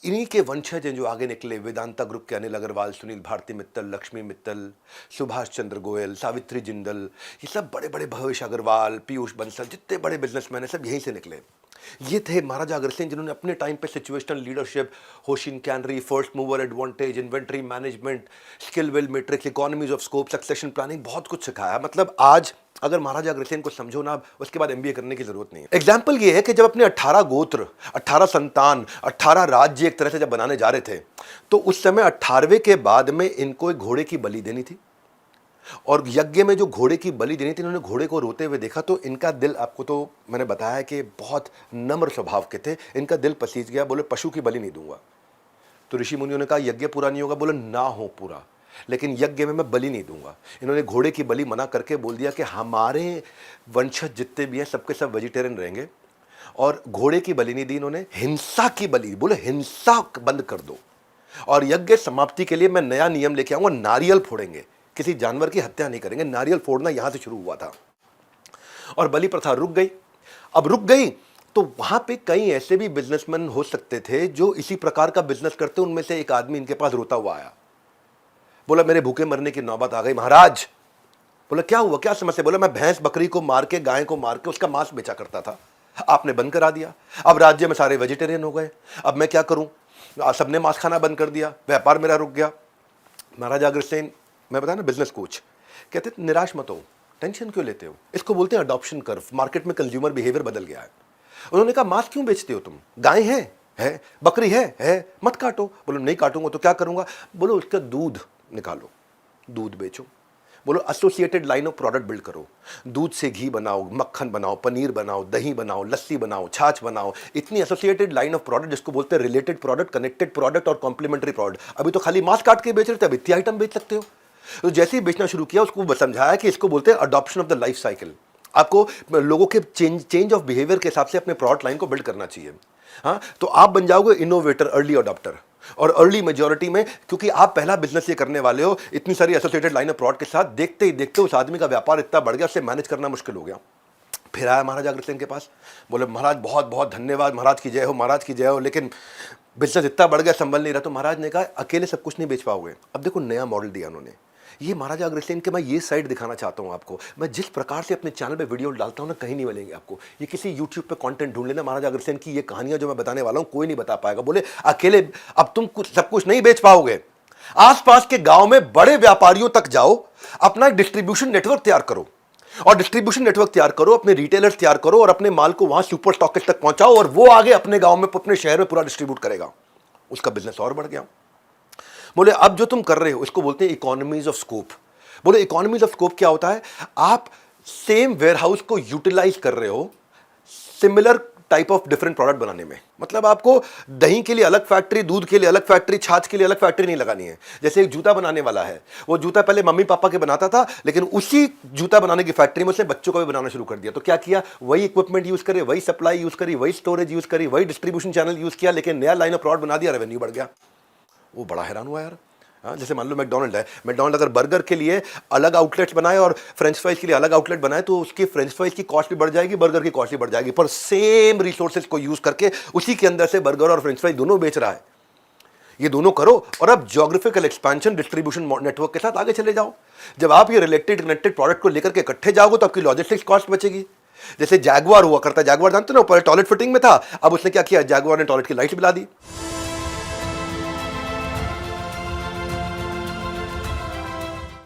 इन्हीं के वंशज हैं जो आगे निकले। वेदांता ग्रुप के अनिल अग्रवाल, सुनील भारती मित्तल, लक्ष्मी मित्तल, सुभाष चंद्र गोयल, सावित्री जिंदल, ये सब बड़े बड़े, भवेश अग्रवाल, पीयूष बंसल, जितने बड़े बिजनेसमैन हैं सब यहीं से निकले। ये थे महाराजा अग्रसेन जिन्होंने अपने टाइम पे situational leadership, hoshin kanri, first mover advantage, inventory management, skill will matrix, economies of scope, succession planning, बहुत कुछ सिखाया। मतलब आज अगर महाराजा अग्रसेन को समझो ना, उसके बाद एमबीए करने की जरूरत नहीं है। एग्जाम्पल ये है कि जब अपने 18 गोत्र, 18 संतान, 18 राज्य एक तरह से जब बनाने जा रहे थे, तो उस समय 18वें के बाद में इनको एक घोड़े की बलि देनी थी। और यज्ञ में जो घोड़े की बलि देनी थी, इन्होंने घोड़े को रोते हुए देखा तो इनका दिल, आपको तो मैंने बताया कि बहुत नम्र स्वभाव के थे, इनका दिल पसीज गया। बोले पशु की बलि नहीं दूंगा। तो ऋषि मुनियों ने कहा यज्ञ पूरा नहीं होगा। बोले ना हो पूरा, लेकिन यज्ञ में मैं बलि नहीं दूंगा। इन्होंने घोड़े की बलि मना करके बोल दिया कि हमारे वंशज जितने भी हैं सबके सब वेजिटेरियन रहेंगे। और घोड़े की बलि नहीं दी इन्होंने, हिंसा की बलि। बोले हिंसा बंद कर दो, और यज्ञ समाप्ति के लिए मैं नया नियम लेके आऊंगा, नारियल फोड़ेंगे, किसी जानवर की हत्या नहीं करेंगे। नारियल फोड़ना यहां से शुरू हुआ था और बलि प्रथा रुक गई। अब रुक गई तो वहां पे कई ऐसे भी बिजनेसमैन हो सकते थे जो इसी प्रकार का बिजनेस करते। उनमें से एक आदमी इनके पास रोता हुआ आया, बोला मेरे भूखे मरने की नौबत आ गई महाराज। बोला क्या हुआ, क्या समस्या? बोला मैं भैंस बकरी को मार के, गाय को मार के उसका मांस बेचा करता था, आपने बंद करा दिया। अब राज्य में सारे वेजिटेरियन हो गए, अब मैं क्या करूं? सबने मांस खाना बंद कर दिया, व्यापार मेरा रुक गया। महाराजा अग्रसेन, मैं बताया ना बिजनेस कोच, कहते निराश मत हो, टेंशन क्यों लेते हो? इसको बोलते हैं अडॉप्शन कर्व। मार्केट में कंज्यूमर बिहेवियर बदल गया है। उन्होंने कहा मांस क्यों बेचते हो तुम? गाय है, बकरी है, मत काटो। बोलो नहीं काटूंगा तो क्या करूंगा? बोलो उसका दूध निकालो, दूध बेचो। बोलो associated line of product build करो, दूध से घी बनाओ, मक्खन बनाओ, पनीर बनाओ, दही बनाओ, लस्सी बनाओ, छाछ बनाओ। इतनी एसोसिएटेड लाइन ऑफ प्रोडक्ट जिसको बोलते हैं रिलेटेड प्रोडक्ट, कनेक्टेड प्रोडक्ट और कॉम्प्लीमेंट्री प्रोडक्ट। अभी तो खाली मांस काट के बेच रहे थे, अब इतनी आइटम बेच सकते हो। तो जैसे ही बेचना शुरू किया उसको समझाया कि इसको बोलते हैं adoption of the life cycle. आपको लोगों के चेंज ऑफ बिहेवियर के हिसाब से अपने प्रोडक्ट लाइन को बिल्ड करना चाहिए। हाँ, तो आप बन जाओगे इनोवेटर, अर्ली अडॉप्टर। और अर्ली मेजॉरिटी में, क्योंकि आप पहला बिजनेस ये करने वाले हो, इतनी सारी एसोसिएटेड लाइन ऑफ प्रोडक्ट के साथ, देखते ही देखते उस आदमी का व्यापार इतना बढ़ गया, उससे मैनेज करना मुश्किल हो गया। फिर आया महाराजा अग्रसेन के पास, बोले महाराज बहुत बहुत धन्यवाद, महाराज की जय हो, महाराज की जय हो, लेकिन बिजनेस इतना बढ़ गया, संभल नहीं रहा। तो महाराज ने कहा अकेले सब कुछ नहीं बेच पाओगे। अब देखो नया मॉडल दिया उन्होंने। ये महाराजा अग्रसेन के मैं ये साइड दिखाना चाहता हूँ आपको। मैं जिस प्रकार से अपने चैनल पे वीडियो डालता हूँ ना, कहीं नहीं मिलेंगे आपको। ये किसी यूट्यूब पे कंटेंट ढूंढ लेना, महाराजा अग्रसेन की ये कहानियां जो मैं बताने वाला हूँ कोई नहीं बता पाएगा। बोले अकेले अब तुम सब कुछ नहीं बेच पाओगे, आसपास के गांव में बड़े व्यापारियों तक जाओ, अपना एक डिस्ट्रीब्यूशन नेटवर्क तैयार करो, और डिस्ट्रीब्यूशन नेटवर्क तैयार करो, अपने रिटेलर्स तैयार करो, और अपने माल को वहां सुपर स्टॉकिस्ट तक पहुंचाओ, और वो आगे अपने गांव में, अपने शहर में पूरा डिस्ट्रीब्यूट करेगा। उसका बिजनेस और बढ़ गया। बोले अब जो तुम कर रहे हो इसको बोलते हैं इकोनॉमीज ऑफ स्कोप। बोले इकोनॉमीज ऑफ स्कोप क्या होता है? आप सेम वेयरहाउस को यूटिलाइज कर रहे हो similar type of different product बनाने में। मतलब आपको दही के लिए अलग फैक्ट्री, दूध के लिए अलग फैक्ट्री, छाछ के लिए अलग फैक्ट्री नहीं लगानी है। जैसे एक जूता बनाने वाला है, वो जूता पहले मम्मी पापा के बनाता था, लेकिन उसी जूता बनाने की फैक्ट्री में उसने बच्चों को भी बनाना शुरू कर दिया। तो क्या किया? वही इक्विपमेंट यूज करे, वही सप्लाई यूज करी, वही स्टोरेज यूज करी, वही डिस्ट्रीब्यूशन चैनल यूज किया, लेकिन नया लाइन ऑफ प्रोडक्ट बना दिया, रेवेन्यू बढ़ गया। वो बड़ा हैरान हुआ यार। हाँ, जैसे मान लो मैकडॉनल्ड है, मैकडॉनल्ड अगर बर्गर के लिए अलग आउटलेट्स बनाए और फ्रेंच फ्राइज के लिए अलग आउटलेट बनाए, तो उसकी फ्रेंच फ्राइज की कॉस्ट भी बढ़ जाएगी, बर्गर की कॉस्ट भी बढ़ जाएगी, पर सेम रिसोर्सेज को यूज करके उसी के अंदर से बर्गर और फ्रेंच फ्राइज दोनों बेच रहा है। ये दोनों करो, और अब ज्योग्राफिकल एक्सपेंशन, डिस्ट्रीब्यूशन नेटवर्क के साथ आगे चले जाओ। जब आप ये रिलेटेड कनेक्टेड प्रोडक्ट को लेकर के इकट्ठे जाओगे तो आपकी लॉजिस्टिक्स कॉस्ट बचेगी। जैसे जैगुआर हुआ करता है, जैगुआर जानते हो ना, पहले टॉयलेट फिटिंग में था, अब उसने क्या किया, जैगुआर ने टॉयलेट की लाइट भी ला दी।